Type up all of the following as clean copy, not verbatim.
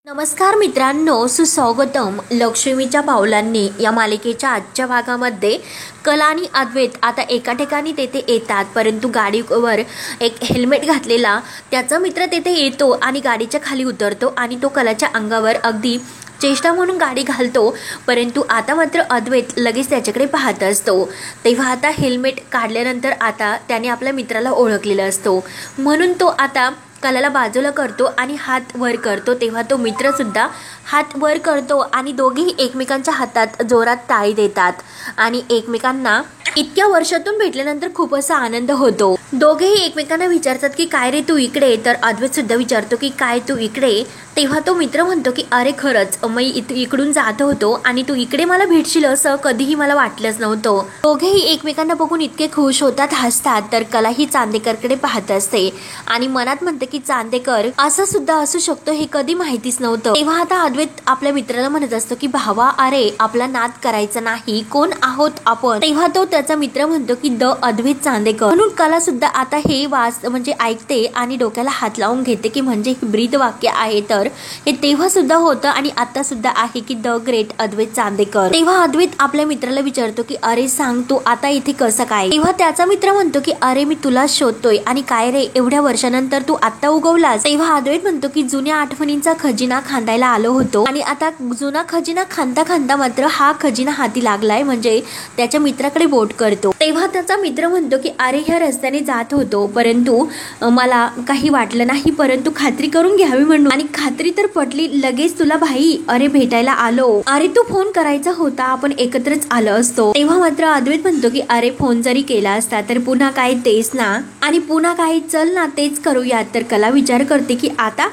नमस्कार मित्रांनो, सुस्वागतम लक्ष्मीच्या पावलांनी या मालिकेच्या आजच्या भागामध्ये कला आणि अद्वैत आता एका ठिकाणी तेथे येतात, परंतु गाडीवर एक हेल्मेट घातलेला त्याचा मित्र तेथे येतो आणि गाडीच्या खाली उतरतो आणि तो कलाच्या अंगावर अगदी चेष्टा म्हणून गाडी घालतो, परंतु आता मात्र अद्वैत लगेच त्याच्याकडे पाहत असतो। तेव्हा आता हेल्मेट काढल्यानंतर आता त्याने आपल्या मित्राला ओळखलेलं असतो, म्हणून तो आता कलाला बाजूला करतो आणि हात वर करतो। तेव्हा तो मित्र सुद्धा हात वर करतो आणि दोघेही एकमेकांच्या हातात जोरात टाळी देतात आणि एकमेकांना इतक्या वर्षातून भेटल्यानंतर खूप असा आनंद होतो। दोघेही एकमेकांना विचारतात की काय रे तू इकडे, तर अद्वैत सुद्धा विचारतो की काय तू इकडे। तेव्हा तो मित्र म्हणतो की अरे खरंच मी इकडून जात होतो आणि तू इकडे मला भेटशील असं कधीही मला वाटलंच नव्हतं। दोघेही एकमेकांना बघून इतके खुश होतात, हसतात। तर कला ही चांदेकरकडे पाहत असते आणि मनात म्हणते की चांदेकर असं सुद्धा असू शकतो हे कधी माहितीच नव्हतं। तेव्हा आता अद्वैत आपल्या मित्राला म्हणत असतो की भावा अरे आपला नाद करायचा नाही, कोण आहोत आपण। तेव्हा तो त्याचा मित्र म्हणतो की द अद्वैत चांदेकर, म्हणून कला सुद्धा आता हे म्हणजे ऐकते आणि डोक्याला हात लावून घेते की म्हणजे हे ब्रीद वाक्य आहे, तर हे तेव्हा सुद्धा होतं आणि आता सुद्धा आहे की द ग्रेट अद्वैत चांदेकर। तेव्हा अद्वैत आपल्या मित्राला विचारतो की अरे सांग तू आता इथे कसं काय। तेव्हा त्याचा मित्र म्हणतो की अरे मी तुला शोधतोय आणि काय रे एवढ्या वर्षानंतर तू आता उगवलास। तेव्हा अद्वैत म्हणतो की जुन्या आठवणींचा खजिना खांदायला आलो होतो आणि आता जुना खजिना खांदा खांदा मात्र हा खजिना हाती लागलाय, म्हणजे त्याच्या मित्राकडे बोट करतो। तेव्हा त्याचा मित्र म्हणतो की अरे ह्या रस्त्याने जात होतो, परंतु मला काही वाटलं नाही, परंतु खात्री करून घ्यावी म्हणून, आणि खात्री तर पटली लगेच तुला भाई अरे भेटायला आलो। अरे तू फोन करायचा होता, आपण एकत्रच आलो असतो। तेव्हा मात्र अद्वैत म्हणतो की अरे फोन जरी केला असता तर पुन्हा काय तेच ना, आणि पुन्हा काय चल ना तेच करूयात। तर कला विचार करते की आता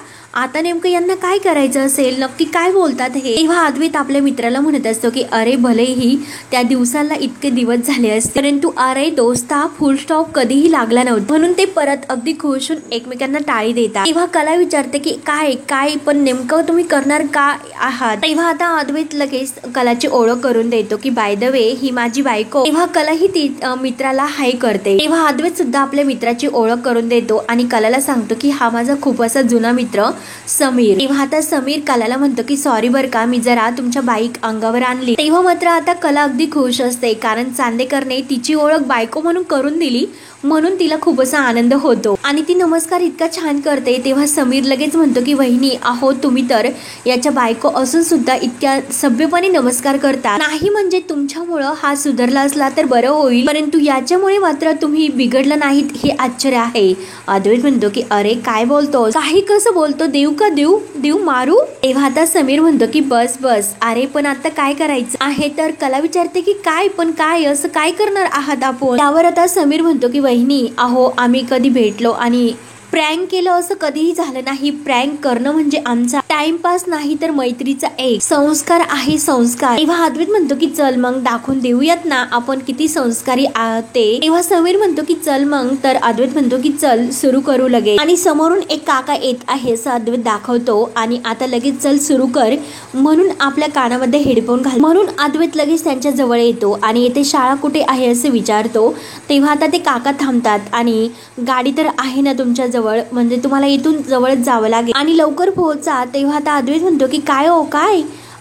नेमकं यांना काय करायचं असेल, नक्की काय बोलतात हे। तेव्हा अद्वैत आपल्या मित्राला म्हणत असतो की अरे भलेही त्या दिवसाला इतके दिवस झाले असते, परंतु अरे दोस्ता फुल स्टॉप कधीही लागला नव्हता, म्हणून ते परत अगदी खुश होऊन एकमेकांना टाळी देतात। तेव्हा कला विचारते की काय पण नेमकं तुम्ही करणार का आहात। तेव्हा आता अद्वैत लगेच कलाची ओळख करून देतो की बाय द वे ही माझी बायको। तेव्हा कला ही ती मित्राला हाय करते। तेव्हा अद्वैत सुद्धा आपल्या मित्राची ओळख करून देतो आणि कलाला सांगतो की हा माझा खूप असा जुना मित्र समीर। तेव्हा आता समीर कलाला म्हणतो की सॉरी बर का मी जरा तुमच्या बाईक अंगावर आणली। तेव्हा मात्र आता कला अगदी खुश असते, कारण चांदेकरने तिची ओळख बायको म्हणून करून दिली, म्हणून तिला खूप असा आनंद होतो आणि ती नमस्कार इतका छान करते। तेव्हा समीर लगेच म्हणतो की वहिनी आहो तुम्ही तर याच्या बायको असून सुद्धा इतक्या सभ्यपणे नमस्कार करता, नाही म्हणजे तुमच्यामुळं हा सुधारला असला तर बरं होईल, परंतु याच्यामुळे मात्र तुम्ही बिघडला नाहीत हे आश्चर्य आहे। अद्वैत म्हणतो की अरे काय बोलतो, काही कसं बोलतो, देऊ का देऊ मारू। तेव्हा आता समीर म्हणतो की बस अरे पण आता काय करायचं आहे। तर कला विचारते की काय पण काय असं काय करणार आहात आपण। त्यावर आता समीर म्हणतो की वहिनी अहो आम्ही कधी भेटलो आणि प्रँक केलं असं कधीही झालं नाही, प्रँक करणं म्हणजे आमचा टाइमपास नाही तर मैत्रीचा एक संस्कार आहे, संस्कार। तेव्हा अद्वैत म्हणतो की चल मग दाखवून देऊयात ना आपण किती संस्कारी आहात ते। तेव्हा समीर म्हणतो की चल मग, तर अद्वैत म्हणतो की चल सुरू करू लगेच, आणि समोरून एक काका येत आहे असं अद्वैत दाखवतो आणि आता लगेच चल सुरू कर म्हणून आपल्या कानामध्ये हेडफोन घाल, म्हणून अद्वैत लगेच त्यांच्या जवळ येतो आणि येथे शाळा कुठे आहे असे विचारतो। तेव्हा आता ते काका थांबतात आणि गाडी तर आहे ना तुमच्या जवळ, म्हणजे तुम्हाला इथून जवळच जावं लागेल आणि लवकर पोहोचा। तेव्हा आता अद्वैत म्हणतो की काय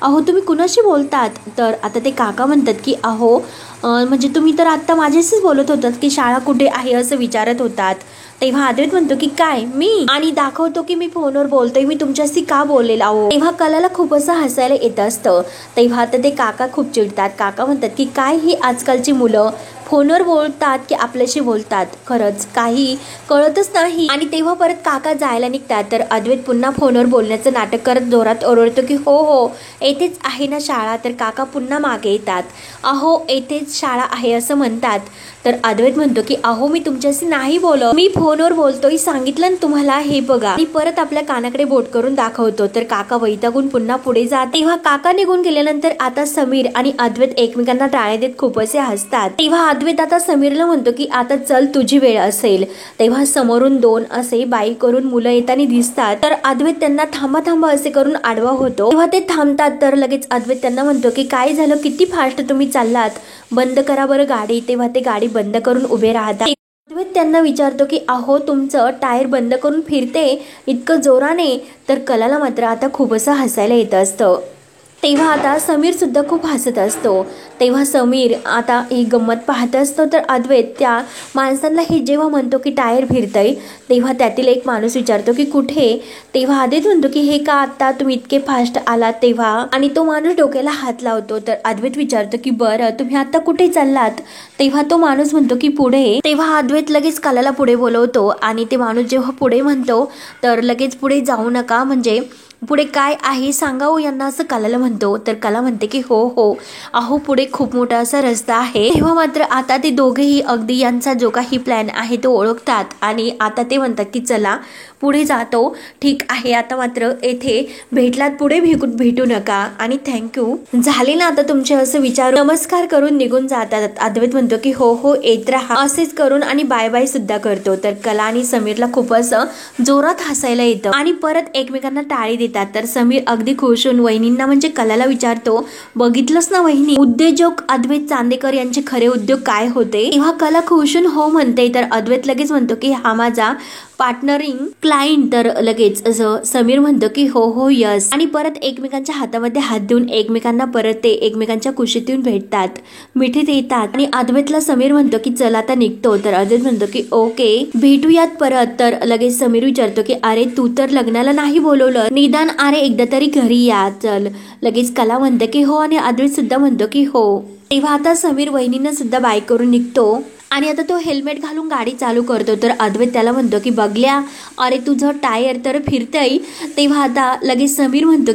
अहो तुम्ही कुणाशी बोलतात। तर आता ते काका म्हणतात की अहो म्हणजे तुम्ही तर आता माझ्याशीच बोलत होतात की शाळा कुठे आहे असं विचारत होतात। तेव्हा अद्वैत म्हणतो की काय मी, आणि दाखवतो की मी फोनवर बोलतोय, मी तुमच्याशी का बोललेला आहो। तेव्हा कलाला खूप असं हसायला येत असतं। तेव्हा आता ते काका खूप चिडतात, काका म्हणतात की काय ही आजकालची मुलं फोनवर बोलतात की आपल्याशी बोलतात, खरंच काही कळतच नाही। आणि तेव्हा परत काका जायला निघतात, तर अद्वैत पुन्हा फोनवर बोलण्याचं नाटक करत जोरात ओरडतो की हो येथेच आहे ना शाळा। तर काका पुन्हा मागे येतात, अहो येथेच शाळा आहे असं म्हणतात। तर अद्वैत म्हणतो की अहो मी तुमच्याशी नाही बोलत, मी फोनवर बोलतोय, सांगितलं ना तुम्हाला, हे बघा, आणि परत आपल्या कानाकडे बोट करून दाखवतो। तर काका वैतागून पुन्हा पुढे जात। तेव्हा काका निघून गेल्यानंतर आता समीर आणि अद्वैत एकमेकांना टाळे देत खूप असे हसतात। तेव्हा अद्वैत आता समीरला म्हणतो की आता चल तुझी वेळ असेल। तेव्हा समोरून दोन असे बाईक करून मुलं येताना दिसतात, तर अद्वैत त्यांना थांबा असे करून आडवा होतो। तेव्हा ते थांबतात, तर लगेच अद्वैत त्यांना म्हणतो की काय झालं, किती फास्ट तुम्ही चाललात, बंद करा बरं गाडी। तेव्हा ते गाडी बंद करून उभे राहतात। अद्वैत त्यांना विचारतो की अहो तुमचं टायर बंद करून फिरते इतकं जोराने, तर कलाला मात्र आता खूप असं हसायला येत असतं. तेव्हा आता समीर सुद्धा खूप हसत असतो. तेव्हा समीर आता ही गंमत पाहत असतो, तर अद्वैत त्या माणसांना हे जेव्हा म्हणतो की टायर फिरतंय, तेव्हा त्यातील एक माणूस विचारतो की कुठे. तेव्हा अद्वैत म्हणतो की हे का आता तुम्ही इतके फास्ट आलात तेव्हा, आणि तो माणूस डोक्याला हात लावतो. तर अद्वैत विचारतो की बरं तुम्ही आता कुठे चाललात. तेव्हा तो माणूस म्हणतो की पुढे. तेव्हा अद्वैत लगेच कलाला पुढे बोलवतो आणि ते माणूस जेव्हा पुढे म्हणतो तर लगेच पुढे जाऊ नका, म्हणजे पुढे काय आहे सांगावं यांना, असं कलाला म्हणतो. तर कला म्हणते की हो हो अहो पुढे खूप मोठा असा रस्ता आहे. तेव्हा मात्र आता ते दोघेही अगदी यांचा जो काही प्लॅन आहे तो ओळखतात आणि आता ते म्हणतात की चला पुढे जातो. ठीक आहे आता मात्र येथे भेटलात पुढे भेटू नका आणि थँक्यू झाले ना आता तुमचे, असं विचार नमस्कार करून निघून जातात. अद्वैत म्हणतो की हो हो येत राहा असेच करून आणि बाय बाय सुद्धा करतो. तर कला आणि समीरला खूप असं जोरात हसायला येतं आणि परत एकमेकांना टाळी देतात. तर समीर अगदी खुश होऊन वहिनींना म्हणजे कलाला विचारतो, बघितलंच ना वहिनी उद्योजक अद्वैत चांदेकर यांचे खरे उद्योग काय होते. तेव्हा कला खुश होऊन हो म्हणते. तर अद्वैत लगेच म्हणतो की हा माझा पार्टनरिंग क्लायंट. तर लगेच समीर म्हणतो की हो हो यस, आणि परत एकमेकांच्या हातामध्ये हात देऊन एकमेकांना परत ते एकमेकांच्या कुशीत येऊन भेटतात, मिठीत येतात. आणि अद्वैतला समीर म्हणतो की चल आता निघतो. तर अद्वैत म्हणतो की ओके भेटूयात परत. तर लगेच समीर विचारतो की अरे तू तर लग्नाला नाही बोलवलं, निदान अरे एकदा तरी घरी या चल. लगेच कला म्हणते की हो आणि अद्वैत सुद्धा म्हणतो की हो. तेव्हा आता समीर वहिनींना सुद्धा बाय करून निघतो आणि आता तो हेल्मेट घालून गाडी चालू करतो. तर अद्वैत त्याला म्हणतो की बघल्या अरे तुझं टायर तर फिरतय. तेव्हा आता लगेच समीर म्हणतो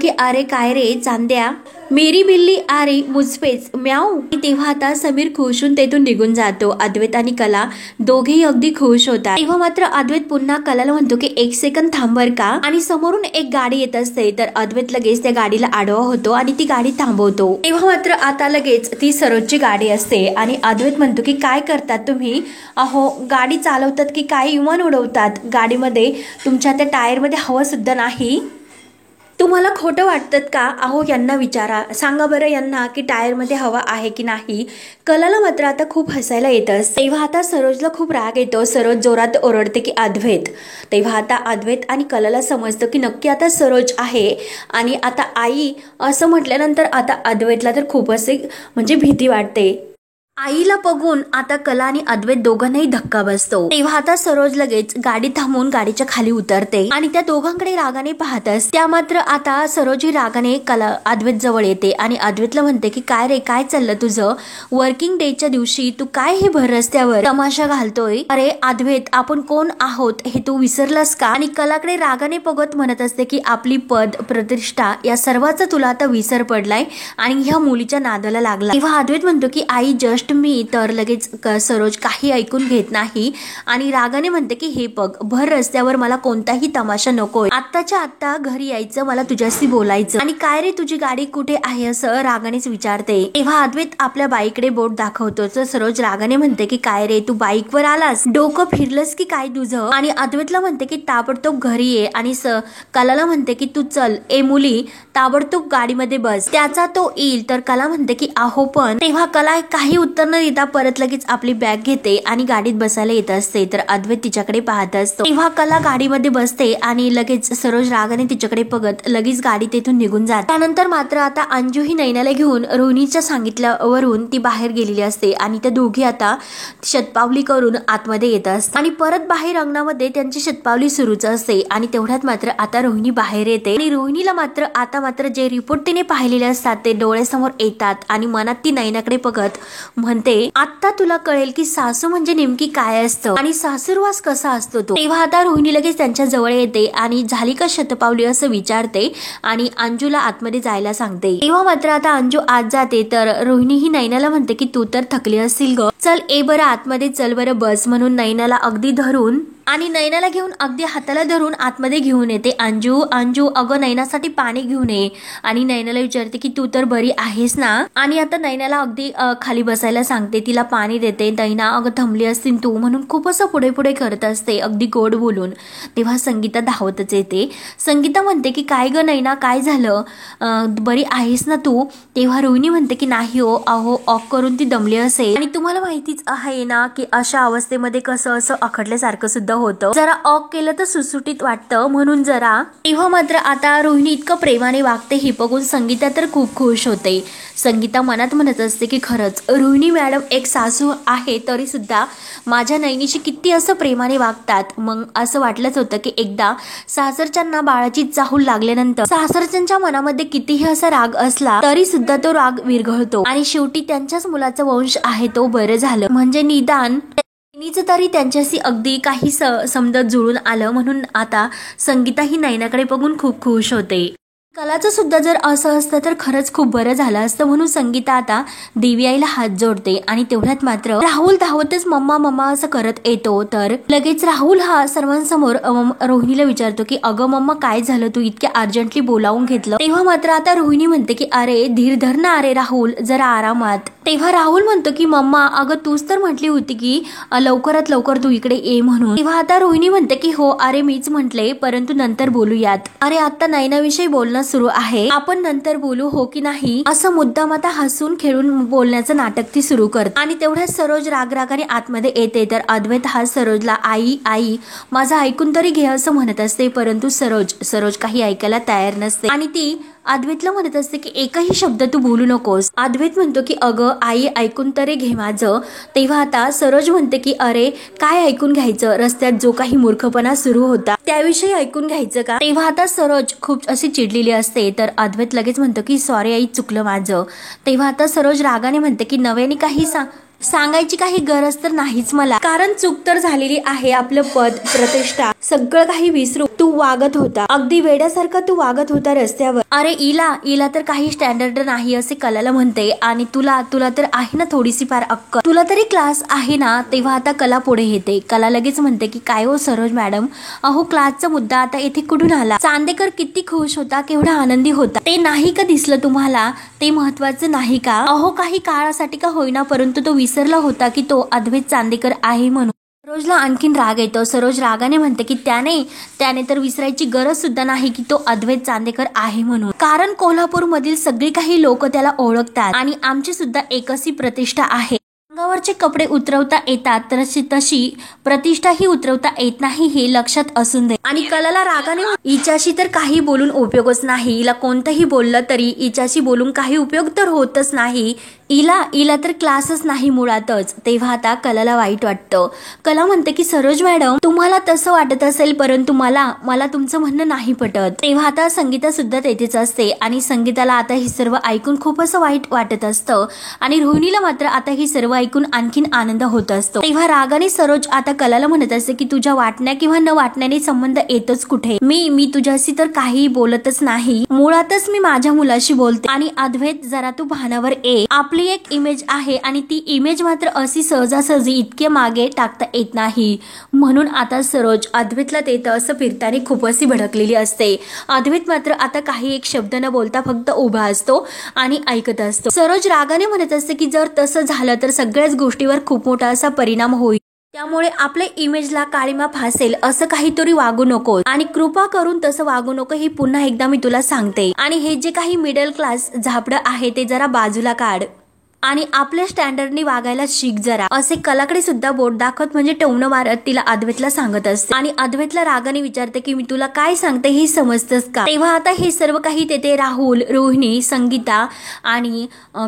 की अरे काय रे चांद्या, मेरी बिल्ली आरे मुझपेच म्याऊ. तेव्हा आता समीर खुश होऊन तेथून निघून जातो. अद्वैत आणि कला दोघेही अगदी खुश होतात. तेव्हा मात्र अद्वैत पुन्हा कलाला म्हणतो की एक सेकंद थांबर का, आणि समोरून एक गाडी येत असते. तर अद्वैत लगेच त्या गाडीला आडवा होतो आणि ती गाडी थांबवतो. तेव्हा मात्र आता लगेच ती सरोजची गाडी असते आणि अद्वैत म्हणतो की काय करतात तुम्ही, अहो गाडी चालवतात की काय विमान उडवतात, गाडीमध्ये तुमच्या त्या टायरमध्ये हवा सुद्धा नाही, तुम्हाला खोटं वाटतं का. अहो यांना विचारा, सांगा बरं यांना की टायरमध्ये हवा आहे की नाही. कलाला मात्र आता खूप हसायला येतं. तेव्हा आता सरोजला खूप राग येतो. सरोज जोरात ओरडते की अद्वैत. तेव्हा आता अद्वैत आणि कलाला समजतं की नक्की आता सरोज आहे आणि आता आई असं म्हटल्यानंतर आता अद्वैतला तर खूप असे म्हणजे भीती वाटते. आईला बघून आता कला आणि अद्वैत दोघांनाही धक्का बसतो. तेव्हा आता सरोज लगेच गाडी थांबवून गाडीच्या खाली उतरते आणि त्या दोघांकडे रागाने पाहत असते. त्या मात्र आता सरोज ही रागाने कला अद्वैत जवळ येते आणि अद्वैतला म्हणते की काय रे काय चाललं तुझं, वर्किंग डेच्या दिवशी तू काय हे भर रस्त्यावर तमाशा घालतोय. अरे अद्वैत आपण कोण आहोत हे तू विसरलास का. आणि कलाकडे रागाने बघत म्हणत असते की आपली पद प्रतिष्ठा या सर्वाचा तुला आता विसर पडलाय आणि ह्या मुलीच्या नादाला लागला. तेव्हा अद्वैत म्हणतो की आई जस्ट मी. तर लगेच सरोज काही ऐकून घेत नाही आणि रागाने म्हणते की हे बघ भर रस्त्यावर मला कोणताही तमाशा नकोय, आत्ताच्या आत्ता घरी यायचं, मला तुझ्याशी बोलायचं. आणि काय रे तुझी गाडी कुठे आहे असं रागानेच विचारते. तेव्हा अद्वैत आपल्या बाईकडे बोट दाखवतो. तर सरोज रागाने म्हणते की काय रे तू बाईकवर आलास, डोकं फिरलंस की काय तुझं. आणि अद्वैतला म्हणते की ताबडतोब घरी ये आणि कलाला म्हणते की तू चल ए मुली ताबडतोब गाडीमध्ये बस, त्याचा तो येईल. तर कला म्हणते की आहो पण. तेव्हा कला काही उत्तर न देता परत लगेच आपली बॅग घेते आणि गाडीत बसायला येत असते. तर अद्वैत तिच्याकडे पाहत असतो. तेव्हा कला गाडीमध्ये बसते आणि लगेच सरोज रागाने तिच्याकडे बघत लगेच गाडी तेथून निघून जाते. त्यानंतर मात्र आता अंजू ही नैनाला घेऊन रोहिणीच्या सांगितल्यावरून ती बाहेर गेलेली असते आणि त्या दोघी आता शतपावली करून आतमध्ये येत असतात आणि परत बाहेर अंगणामध्ये त्यांची शतपावली सुरूच असते. आणि तेवढ्यात मात्र आता रोहिणी बाहेर येते आणि रोहिणीला मात्र जे रिपोर्ट तिने पाहिलेले असतात ते डोळ्यासमोर येतात आणि मनात ती नैनाकडे बघत म्हणते आता तुला कळेल की सासू म्हणजे नेमकी काय असतं आणि सासूरवास कसा असतो तो. तेव्हा आता रोहिणी लगेच त्यांच्या जवळ येते आणि झाली का शतपावली असं विचारते आणि अंजूला आतमध्ये जायला सांगते. तेव्हा मात्र आता अंजू आत जाते. तर रोहिणी ही नैनाला म्हणते की तू तर थकली असशील ग, चल ए बरं आतमध्ये चल बरं बस, म्हणून नैनाला अगदी धरून आणि नैनाला घेऊन अगदी हाताला धरून आतमध्ये घेऊन येते. अंजू अंजू अगं नैनासाठी पाणी घेऊन ये. आणि नैनाला विचारते की तू तर बरी आहेस ना. आणि आता नैनाला अगदी खाली बसायला सांगते, तिला पाणी देते. नैना अगं थंबली असतील तू म्हणून खूप असं पुढे पुढे करत असते अगदी गोड बोलून. तेव्हा संगीता धावतच येते. संगीता म्हणते की काय ग नैना, काय झालं, बरी आहेस ना तू. तेव्हा रोहिणी म्हणते की नाही हो, अहो ऑफ करून ती दमली असेल. आणि तुम्हाला माहितीच आहे ना की अशा अवस्थेमध्ये कसं असं अखडल्यासारखं सुद्धा होतं. जरा ऑफ केलं तर सुटसुटीत वाटतं म्हणून जरा. तेव्हा मात्र आता रोहिणी इतकं प्रेमाने वागते हे बघून संगीता तर खूप खुश होते. संगीता मनात म्हणत असते की खरंच रोहिणी मॅडम एक सासू आहे तरी सुद्धा माझ्या नैनीशी किती असं प्रेमाने वागतात. मग असं वाटलंच होतं की एकदा सासरच्यांना बाळाची चाहूल लागल्यानंतर सासरच्यांच्या मनामध्ये कितीही असा राग असला तरी सुद्धा तो राग विरघळतो आणि शेवटी त्यांच्याच मुलाचा वंश आहे तो बरं झालं म्हणजे निदान तरी त्यांच्याशी अगदी काही समजत जुळून आलं. म्हणून आता संगीता ही नैनाकडे बघून खूप खुश होते. कलाचं सुद्धा जर असं असतं तर खरंच खूप बरं झालं असतं. म्हणून संगीता आता देवी आईला हात जोडते. आणि तेवढ्यात मात्र राहुल धावतच मम्मा मम्मा असं करत येतो. तर लगेच राहुल हा सर्वांसमोर रोहिणीला विचारतो की अगं मम्मा काय झालं, तू इतक्या अर्जंटली बोलावून घेतलं. तेव्हा मात्र आता रोहिणी म्हणते की अरे धीर धर ना, अरे राहुल जरा आरामात. तेव्हा राहुल म्हणतो की मम्मा अगं तूच तर म्हटली होती की लवकरात लवकर तू इकडे ये म्हणून. तेव्हा आता रोहिणी म्हणते की हो अरे मीच म्हटले, परंतु नंतर बोलूयात. अरे आता नैनाविषयी बोलणं सुरू आहे, आपण नंतर बोलू हो की नाही, असं मुद्दाम आता हसून खेळून बोलण्याचं नाटक ती सुरू करते. आणि तेवढ्याच सरोज रागरागाने आतमध्ये येते. तर अद्वैत हा सरोजला आई आई माझं ऐकून तरी घे असं म्हणत असते, परंतु सरोज काही ऐकायला तयार नसते. आणि ती अद्वैतला म्हणत असते की एकही शब्द तू बोलू नकोस. अद्वैत म्हणतो की अगं आई ऐकून तरी घे माझं. तेव्हा आता सरोज म्हणते की अरे काय ऐकून घ्यायचं, रस्त्यात जो काही मूर्खपणा सुरू होता त्याविषयी ऐकून घ्यायचं का. तेव्हा आता सरोज खूप अशी चिडलेली असते. तर अद्वैत लगेच म्हणतो की सॉरी आई चुकलं माझं. तेव्हा आता सरोज रागाने म्हणते की नव्याने काही सांगायची काही गरज तर नाहीच मला, कारण चूक तर झालेली आहे. आपलं पद प्रतिष्ठा सगळं काही विसरू तू वागत होता, अगदी वेड्यासारखा तू वागत होता रस्त्यावर. अरे इला तर काही स्टँडर्ड नाही असे कलाला म्हणते. आणि तुला तर आहे ना थोडीशी फार अक्कल, तुला तरी क्लास आहे ना. तेव्हा आता कला पुढे येते. कला लगेच म्हणते की काय हो सरोज मॅडम, अहो क्लासचा मुद्दा आता इथे कुठून आला. चांदेकर किती खुश होता, केवढा आनंदी होता, ते नाही का दिसलं तुम्हाला, ते महत्वाचं नाही का. अहो काही काळासाठी का होईना परंतु तो विसरला होता की तो अद्वैत चांदेकर आहे म्हणून. सरोजला आणखीन राग येतो. सरोज रागाने म्हणते की त्याने तर विसरायची गरज सुद्धा नाही की तो अद्वैत चांदेकर आहे म्हणून, कारण कोल्हापूर मधील सगळी काही लोक त्याला ओळखतात आणि आमची सुद्धा एकच प्रतिष्ठा आहे. अंगावरचे कपडे उतरवता येतात तर तशी प्रतिष्ठा ही उतरवता येत नाही हे लक्षात असून दे. आणि कलाला रागाने हिच्याशी तर काही बोलून उपयोगच नाही, हिला कोणतंही बोललं तरी हिच्याशी बोलून काही उपयोग तर होतच नाही. हिला तर क्लासच नाही मुळातच. तेव्हा आता कलाला वाईट वाटतं. कला म्हणते की सरोज मॅडम तुम्हाला तसं वाटत असेल परंतु मला तुमचं म्हणणं नाही पटत. तेव्हा आता संगीता सुद्धा तेथेच असते आणि संगीताला आता हे सर्व ऐकून खूप असं वाईट वाटत असतं. आणि रोहिणीला मात्र आता हे सर्व ऐकून आणखीन आनंद होत असतो. तेव्हा रागाने सरोज आता कलाला म्हणत असते की तुझ्या वाटण्या किंवा न वाटण्याने संबंध येतच कुठे, मी तुझ्याशी तर काही बोलतच नाही, मुळातच मी माझ्या मुलाशी बोलते. आणि अद्वैत जरा तू भानावर ये, आपली एक इमेज आहे आणि ती इमेज मात्र अशी सहजासहजी इतके मागे टाकता येत नाही. म्हणून आता सरोज अद्वैतला देतं असं फिरताना खूप अशी भडकलेली असते. अद्वैत मात्र आता काही एक शब्द न बोलता फक्त उभा असतो आणि ऐकत असतो. सरोज रागाने म्हणत असते की जर तसं झालं तर सगळ्याच गोष्टीवर खूप मोठा असा परिणाम होईल, त्यामुळे आपल्या इमेजला काळीमा फासेल असं काहीतरी वागू नको आणि कृपा करून तसं वागू नको ही पुन्हा एकदा मी तुला सांगते. आणि हे जे काही मिडल क्लास झापडं आहे ते जरा बाजूला काढ आणि आपल्या स्टँडर्डनी वागायला शिक जरा, असे कलाकडे सुद्धा बोट दाखवत म्हणजे टोमणं मारत तिला अद्वैतला सांगत असते. आणि अद्वैतला रागाने विचारते की मी तुला काय सांगते हे समजतंस का. तेव्हा आता हे सर्व काही तेथे राहुल, रोहिणी, संगीता आणि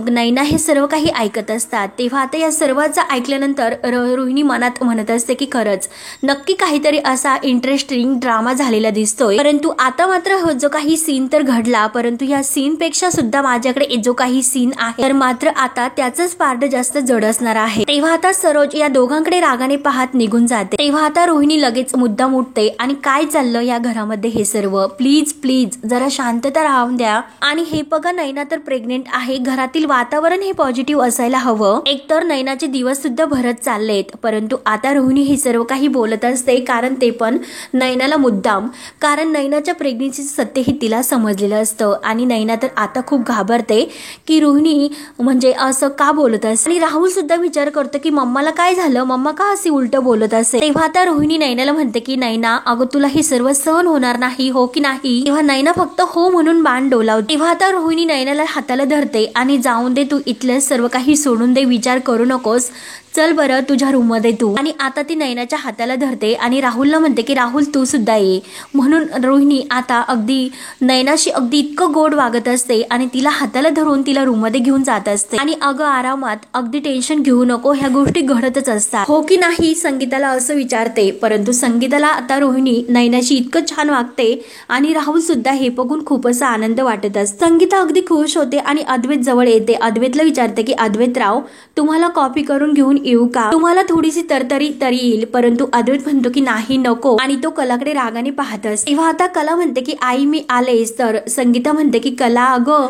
नैना हे सर्व काही ऐकत असतात. तेव्हा आता या सर्वांचं ऐकल्यानंतर रोहिणी मनात म्हणत असते की खरंच नक्की काहीतरी असा इंटरेस्टिंग ड्रामा झालेला दिसतोय. परंतु आता मात्र जो काही सीन तर घडला, परंतु या सीन पेक्षा सुद्धा माझ्याकडे जो काही सीन आहे तर मात्र आता आता त्याचंच पारड जास्त जड असणार आहे. तेव्हा आता सरोज या दोघांकडे रागाने पाहत निघून जाते. तेव्हा आता रोहिणी लगेच मुद्दाम उठते आणि काय चाललं या घरामध्ये हे सर्व, प्लीज प्लीज जरा शांतता राहून द्या. आणि हे बघा नैना तर प्रेग्नेंट आहे, घरातील वातावरण हे पॉझिटिव्ह असायला हवं. एकतर नैनाचे दिवस सुद्धा भरत चाललेत, परंतु आता रोहिणी हे सर्व काही बोलत असते, कारण ते पण नैनाला मुद्दाम, कारण नैनाच्या प्रेग्नेन्सीचं सत्य हे तिला समजलेलं असतं. आणि नैना तर आता खूप घाबरते की रोहिणी म्हणजे असं का बोलत असते. आणि राहुल सुद्धा विचार करतो की मम्माला काय झालं, मम्मा का असे उलट बोलत असे. तेव्हा आता रोहिणी नैनाला म्हणते की नैना अगं तुला हे सर्व सहन होणार नाही, हो की नाही. तेव्हा नैना फक्त हो म्हणून बाण डोलावते. तेव्हा आता रोहिणी नैनाला हाताला धरते आणि जाऊन दे, तू इथलं सर्व काही सोडून दे, विचार करू नकोस, चल बरं तुझ्या रूम मध्ये तू. आणि आता ती नैनाच्या हाताला धरते आणि राहुलला म्हणते की राहुल तू सुद्धा ये. म्हणून रोहिणी आता अगदी नैनाशी अगदी इतकं गोड वागत असते आणि तिला हाताला धरून तिला रूम मध्ये घेऊन जात असते. आणि अगं आरामात, अगदी टेन्शन घेऊ नको, ह्या गोष्टी घडतच असतात, हो की नाही, संगीताला असं विचारते. परंतु संगीताला आता रोहिणी नैनाशी इतकं छान वागते आणि राहुल सुद्धा हे बघून खूप असा आनंद वाटत असतो. संगीता अगदी खुश होते आणि अद्वैत जवळ येते. अद्वैतला विचारते की अद्वैतराव तुम्हाला कॉपी करून घेऊन येऊ का, तुम्हाला थोडीशी तरतरी तरी येईल. परंतु अद्वैत म्हणतो की नाही नको, आणि तो कलाकडे रागाने पाहतस. तेव्हा आता कला म्हणते की आई मी आलेच. तर संगीता म्हणते की कला अगं.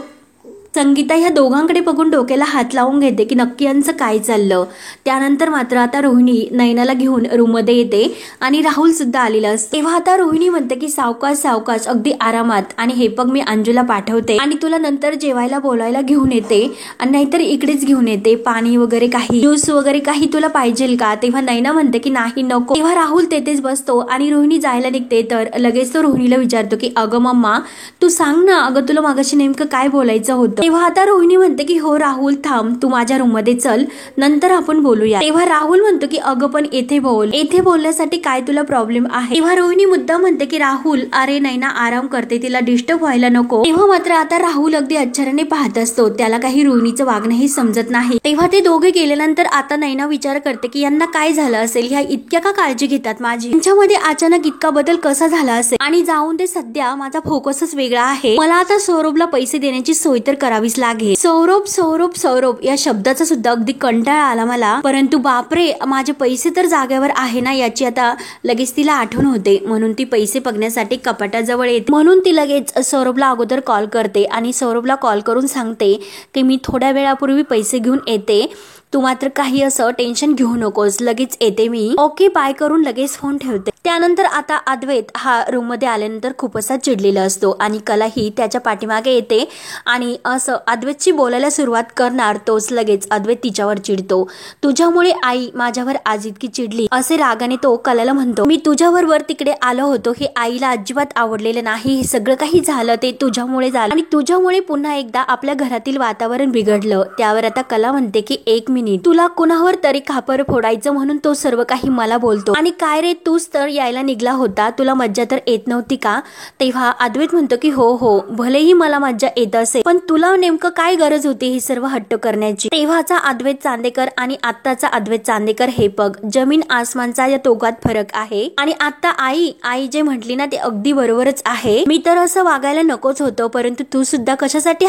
संगीता ह्या दोघांकडे बघून डोक्याला हात लावून घेते की नक्की यांचं काय चाललं. त्यानंतर मात्र आता रोहिणी नैनाला घेऊन रूम मध्ये येते आणि राहुल सुद्धा आलेला असते. तेव्हा आता रोहिणी म्हणते की सावकाश सावकाश, अगदी आरामात, आणि हे बघ मी अंजूला पाठवते आणि तुला नंतर जेवायला बोलायला घेऊन येते, आणि नाहीतर इकडेच घेऊन येते, पाणी वगैरे काही ज्यूस वगैरे काही तुला पाहिजे का. तेव्हा नैना म्हणते की नाही नको. तेव्हा राहुल तेथेच बसतो आणि रोहिणी जायला निघते. तर लगेच तो रोहिणीला विचारतो की अगं मम्मा तू सांग ना, अगं तुला मागाशी नेमकं काय बोलायचं होतं. तेव्हा आता रोहिणी म्हणते की हो राहुल थांब, तू माझ्या रूम मध्ये चल, नंतर आपण बोलूया. तेव्हा राहुल म्हणतो की अगं पण येथे बोल, येथे बोलण्यासाठी काय तुला प्रॉब्लेम आहे. तेव्हा रोहिणी मुद्दा म्हणते की राहुल अरे नैना आराम करते, तिला डिस्टर्ब व्हायला नको. तेव्हा मात्र आता राहुल अगदी आश्चर्याने पाहत असतो, त्याला काही रोहिणीचं वागणं हे समजत नाही. तेव्हा ते दोघे गेल्यानंतर आता नैना विचार करते की यांना काय झालं असेल, ह्या इतक्या का काळजी घेतात माझी, त्यांच्यामध्ये अचानक इतका बदल कसा झाला असेल. आणि जाऊन ते सध्या माझा फोकसच वेगळा आहे, मला आता सौरभला पैसे देण्याची सोय तर करावीच लागेल. सौरभ सौरभ सौरभ या शब्दाचा सुद्धा अगदी कंटाळा आला मला. परंतु बापरे माझे पैसे तर जागेवर आहे ना, याची आता लगेच तिला आठवण होते. म्हणून ती पैसे बघण्यासाठी कपाटाजवळ येते. म्हणून ती लगेच सौरभला अगोदर कॉल करते आणि सौरभला कॉल करून सांगते की मी थोड्या वेळापूर्वी पैसे घेऊन येते, तू मात्र काही असं टेन्शन घेऊ नकोस, लगेच येते मी, ओके बाय करून लगेच फोन ठेवते. त्यानंतर आता अद्वैत हा रूम मध्ये आल्यानंतर खूप असा चिडलेला असतो आणि कला ही त्याच्या पाठीमागे येते आणि असं अद्वैतशी बोलायला सुरुवात करणार, तोच लगेच अद्वैत तिच्यावर चिडतो. तुझ्यामुळे आई माझ्यावर आज इतकी चिडली, असे रागाने तो कलाला म्हणतो. मी तुझ्याबरोबर तिकडे आलो होतो, हे आईला अजिबात आवडलेलं नाही, हे सगळं काही झालं ते तुझ्यामुळे झालं आणि तुझ्यामुळे पुन्हा एकदा आपल्या घरातील वातावरण बिघडलं. त्यावर आता कला म्हणते की एक मिनिट, तुला कुणावर तरी खापर फोडायचं म्हणून तो सर्व काही मला बोलतो, आणि काय रे तूच तर यायला निघला होता, तुला मज्जा तर येत नव्हती का. तेव्हा अद्वैत म्हणतो की हो हो भलेही मला मज्जा येत असेल, पण तुला नेमकं काय गरज होती ही सर्व हट्ट करण्याची. तेव्हाचा अद्वैत चांदेकर आणि आत्ताचा अद्वैत चांदेकर हे बघ, जमीन आसमानचा या दोघात फरक आहे. आणि आता आई जे म्हटली ना ते अगदी बरोबरच आहे. मी तर असं वागायला नकोच होतं, परंतु तू सुद्धा कशासाठी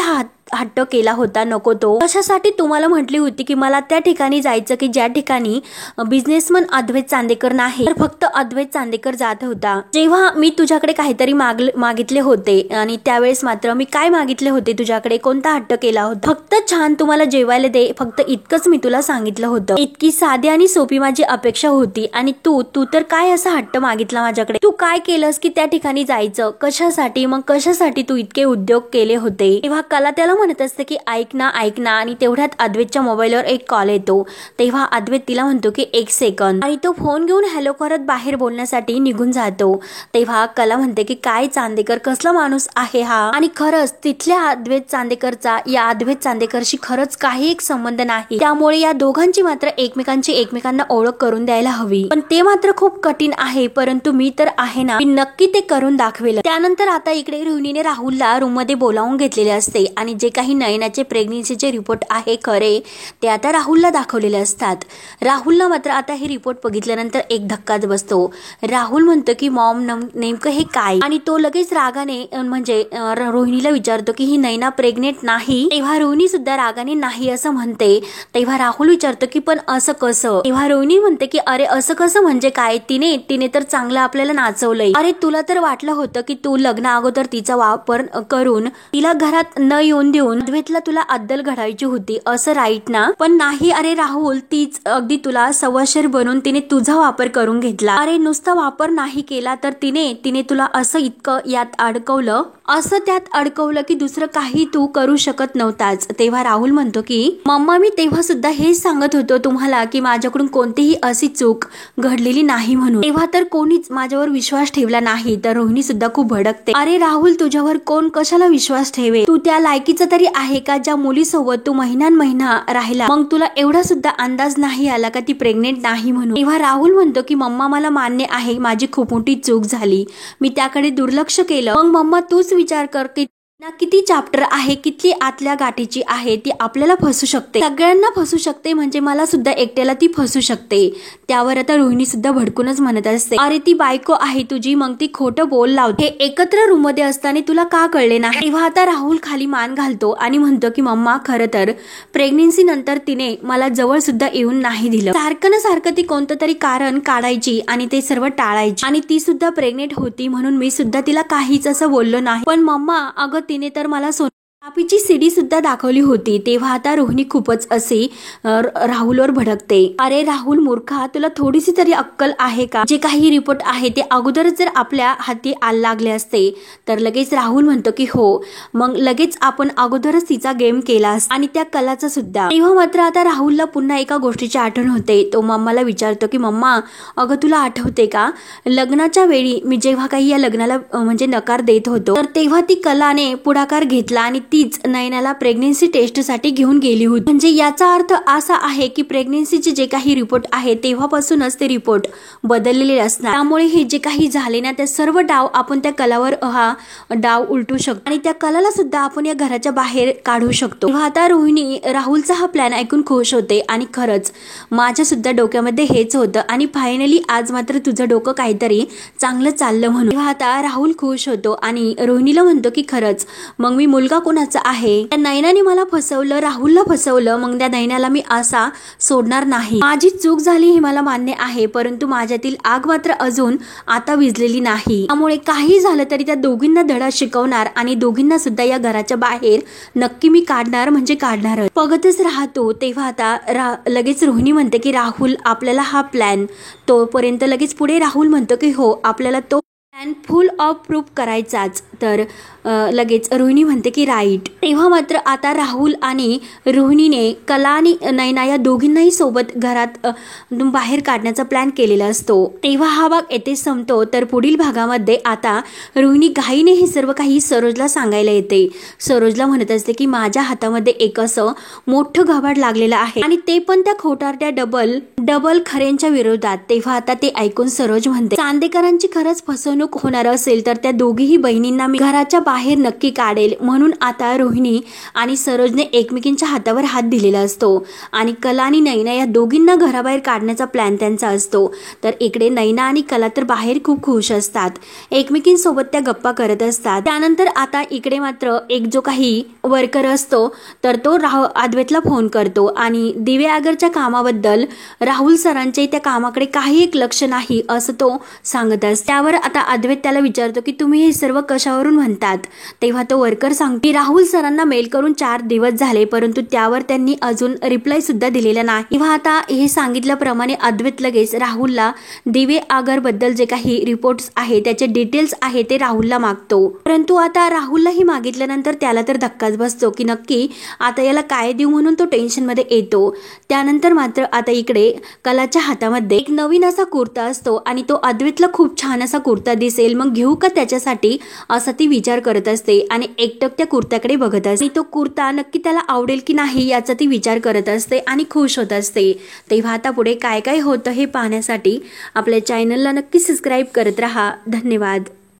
हट्ट केला होता, नको तो कशासाठी. तुम्हाला म्हटली होती की मला त्या ठिकाणी जायचं की ज्या ठिकाणी बिझनेसमन अद्वैत चांदेकर नाही, तर फक्त अद्वैत चांदेकर जात होता. जेव्हा मी तुझ्याकडे काहीतरी मागितले होते आणि त्यावेळेस मात्र मी काय मागितले होते तुझ्याकडे, कोणता हट्ट केला होता, फक्त छान तुम्हाला जेवायला दे, फक्त इतकंच मी तुला सांगितलं होतं. इतकी साधी आणि सोपी माझी अपेक्षा होती आणि तू तर काय असा हट्ट मागितला माझ्याकडे. तू काय केलंस की त्या ठिकाणी जायचं, कशासाठी, मग कशासाठी तू इतके उद्योग केले होते. तेव्हा कला त्याला म्हणत असते की ऐक ना, आणि तेवढ्यात अद्वैतच्या मोबाईलवर एक कॉल येतो. तेव्हा अद्वैत तिला म्हणतो की एक सेकंद, आणि तो फोन घेऊन हॅलो करत बाहेर बोलण्यासाठी निघून जातो. तेव्हा कला म्हणते की काय चांदेकर कसला माणूस आहे हा, आणि खरंच तिथल्या अद्वैत चांदेकरचा या अद्वैत चांदेकरशी खरंच काही एक संबंध नाही. त्यामुळे या दोघांची मात्र एकमेकांना ओळख करून द्यायला हवी, पण ते मात्र खूप कठीण आहे. परंतु मी तर आहे ना, मी नक्की ते करून दाखवेल. त्यानंतर आता इकडे रोहिणीने राहुलला रूम मध्ये बोलावून घेतलेले असते आणि जे काही नयनाचे प्रेग्नेन्सीचे रिपोर्ट आहे खरे ते आता राहुलला दाखवलेले असतात. राहुलला मात्र आता हे रिपोर्ट बघितल्यानंतर एक धक्काच बसतो. राहुल म्हणतो की मॉम नेमकं हे काय, आणि तो लगेच रागाने म्हणजे रोहिणीला विचारतो की ही नैना प्रेग्नेंट नाही. तेव्हा रोहिणी सुद्धा रागाने नाही असं म्हणते. तेव्हा राहुल विचारतो की पण असं कसं. तेव्हा रोहिणी म्हणते की अरे असं कसं म्हणजे काय, तिने तर चांगलं आपल्याला नाचवलंय. अरे तुला तर वाटलं होतं की तू लग्न अगोदर तिचा वापर करून तिला घरात न येऊन देऊन अद्वैतला तुला अद्दल घडायची होती असं, राईट ना. पण नाही अरे राहुल, तीच अगदी तुला सवाशेर बनून तिने तुझा वापर करून घेतला. अरे नुसता वापर नाही केला तर तिने तुला असं इतकं यात अडकवलं, असं त्यात अडकवलं की दुसरं काही तू करू शकत नव्हताच. तेव्हा राहुल म्हणतो की मम्मा मी तेव्हा सुद्धा हेच सांगत होतो तुम्हाला की माझ्याकडून कोणतीही अशी चूक घडलेली नाही म्हणून. तेव्हा तर कोणीच माझ्यावर विश्वास ठेवला नाही. तर रोहिणी सुद्धा खूप भडकते. अरे राहुल, तुझ्यावर कोण कशाला विश्वास ठेवे, तू त्या लायकीचा तरी आहे का ज्या मुलीसोबत तू महिना राहिला, मग तुला एवढा सुद्धा अंदाज नाही आला का ती प्रेग्नेंट नाही म्हणून. तेव्हा राहुल म्हणतो की मम्मा मला मान्य आहे माझी खूप मोठी चूक झाली, मी त्याकडे दुर्लक्ष केलं. मग मम्मा तूच विचार कर की किती चॅप्टर आहे, किती आतल्या गाठीची आहे, ती आपल्याला फसू शकते, सगळ्यांना फसू शकते, म्हणजे मला सुद्धा एकट्याला ती फसू शकते. त्यावर आता रोहिणी सुद्धा भडकूनच म्हणत असते अरे ती बायको आहे तुझी, मग ती खोटं बोल लावते, हे एकत्र रूम मध्ये असताना तुला का कळले नाही. तेव्हा आता राहुल खाली मान घालतो आणि म्हणतो की मम्मा खरं तर प्रेग्नेन्सी नंतर तिने मला जवळ सुद्धा येऊन नाही दिलं. सारखं ना सारखं ती कोणतं तरी कारण काढायची आणि ते सर्व टाळायची, आणि ती सुद्धा प्रेग्नेंट होती म्हणून मी सुद्धा तिला काहीच असं बोललो नाही. पण मम्मा अगं तिने तर मला सोनोग्राफीची सीडी सुद्धा दाखवली होती. तेव्हा आता रोहिणी खूपच अशी राहुलवर भडकते. अरे राहुल मूर्खा, तुला थोडीशी तरी अक्कल आहे का. जे काही रिपोर्ट आहे ते अगोदरच जर आपल्या हाती लागले असते तर लगेच राहुल म्हणतो की हो, मग लगेच आपण अगोदरच तिचा गेम केला असता आणि त्या कलाचा सुद्धा. तेव्हा मात्र आता राहुलला पुन्हा एका गोष्टीची आठवण होते. तो मम्माला विचारतो की मम्मा अगं तुला आठवते का लग्नाच्या वेळी मी जेव्हा काही या लग्नाला म्हणजे नकार देत होतो तर तेव्हा ती कलाने पुढाकार घेतला आणि तीच नयनाला प्रेग्नेन्सी टेस्ट साठी घेऊन गेली होती. म्हणजे याचा अर्थ असा आहे की प्रेग्नेन्सीचे जे काही रिपोर्ट आहे तेव्हापासूनच ते रिपोर्ट बदललेले असणार. त्यामुळे हे जे काही झाले ना ते सर्व डाव आपण त्या कलावर हा डाव उलटू शकतो आणि त्या कलाला सुद्धा आपण या घराच्या बाहेर काढू शकतो. तेव्हा आता रोहिणी राहुलचा हा प्लॅन ऐकून खुश होते आणि खरंच माझ्या सुद्धा डोक्यामध्ये हेच होतं आणि फायनली आज मात्र तुझं डोकं काहीतरी चांगलं चाललं म्हणून. तेव्हा आता राहुल खुश होतो आणि रोहिणीला म्हणतो की खरंच मग मी मुलगा कोणाचा आहे, त्या नैनाने मला फसवलं, राहुलला फसवलं, मग त्या नैनाला मी असा सोडणार नाही. माझी चूक झाली हे मला मान्य आहे, परंतु माझ्यातील आग मात्र अजून आता विझलेली नाही. त्यामुळे काही झालं तरी त्या दोघींना धडा शिकवणार आणि दोघींना सुद्धा या घराच्या बाहेर नक्की मी काढणार म्हणजे काढणार. बघतच राहतो. तेव्हा आता लगेच रोहिणी म्हणते की राहुल आपल्याला हा प्लॅन, तोपर्यंत लगेच पुढे राहुल म्हणतो की हो आपल्याला तो प्लॅन फुल ऑफ प्रूफ करायचाच. तर लगेच रोहिणी म्हणते की राईट. तेव्हा मात्र आता राहुल आणि रोहिणीने कला आणि नैना या दोघींनाही सोबत घरात बाहेर काढण्याचा प्लॅन केलेला असतो. तेव्हा हा भाग येथे संपतो. तर पुढील भागामध्ये आता रोहिणी घाईने हे सर्व काही सरोजला सांगायला येते. सरोजला म्हणत असते की माझ्या हातामध्ये एक असं मोठं घाबाड लागलेलं आहे आणि ते पण त्या खोटारड्या डबल खऱ्यांच्या विरोधात. तेव्हा आता ते ऐकून सरोज म्हणते चांदेकरांची खरंच फसवणूक होणार असेल तर त्या दोघीही बहिणींना मी घराच्या बाहेर नक्की काढेल. म्हणून आता रोहिणी आणि सरोजने एकमेकींच्या हातावर हात दिलेला असतो आणि कला आणि नैना या दोघींना घराबाहेर काढण्याचा प्लॅन त्यांचा असतो. तर इकडे नैना आणि कला तर बाहेर खूप खुश असतात, एकमेकींसोबत त्या गप्पा करत असतात. त्यानंतर आता इकडे मात्र एक जो काही वर्कर असतो तर तो अद्वैतला फोन करतो आणि दिवे आगरच्या कामाबद्दल राहुल सरांचे त्या कामाकडे काही एक लक्ष नाही असं तो सांगत असतो. त्यावर आता अद्वैत त्याला विचारतो की तुम्ही हे सर्व कशावरून म्हणतात. तेव्हा तो वर्कर सांगतो की राहुल सरांना मेल करून 4 दिवस झाले परंतु त्यावर त्यांनी अजून रिप्लाय सुद्धा दिलेला नाही. तेव्हा आता हे सांगितल्याप्रमाणे अद्वैत लगेच राहुलला दिवे आगर बद्दल जे काही रिपोर्ट्स आहे त्याचे डिटेल्स आहे ते राहुलला मागतो. परंतु आता राहुललाही मागितल्यानंतर त्याला तर धक्काच बसतो की नक्की आता याला काय देऊ म्हणून तो टेन्शन मध्ये येतो. त्यानंतर मात्र आता इकडे कलाच्या हातामध्ये एक नवीन असा कुर्ता असतो आणि तो अद्वैतला खूप छान असा कुर्ता दिसेल, मग घेऊ का त्याच्यासाठी असा ती विचार करत असते आणि एकटक त्या कुर्त्याकडे बघत असते. तो कुर्ता नक्की त्याला आवडेल की नाही याचा ती विचार करत असते आणि खुश होत असते. तेव्हा आता पुढे काय काय होतं हे पाहण्यासाठी आपल्या चॅनलला नक्की सबस्क्राईब करत राहा. धन्यवाद.